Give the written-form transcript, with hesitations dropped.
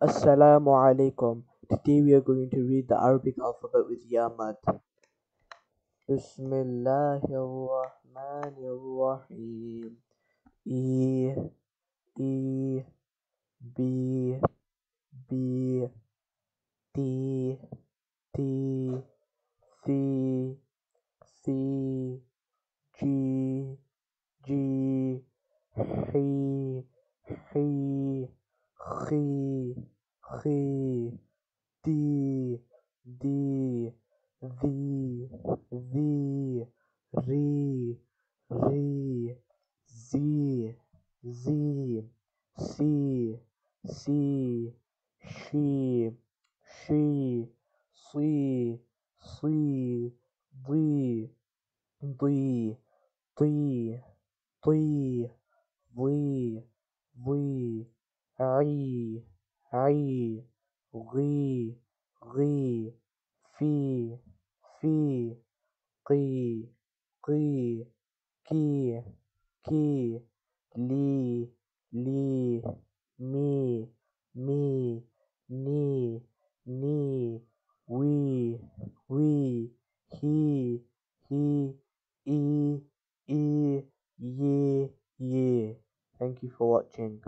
Assalamu alaikum. Today we are going to read the Arabic alphabet with Yamad. Bismillahirrahmanirrahim. E, E, B, B, T, T, C, C, G, G, H, H, He, He, D, D, the, re, re, z, z, c, c, she, she, she, she, d, d, d, ضي ضي عي عي غي غي في في قي قي كي كي لي لي مي مي ني ني وي وي هي he, e, e, ye, ye. Thank you for watching.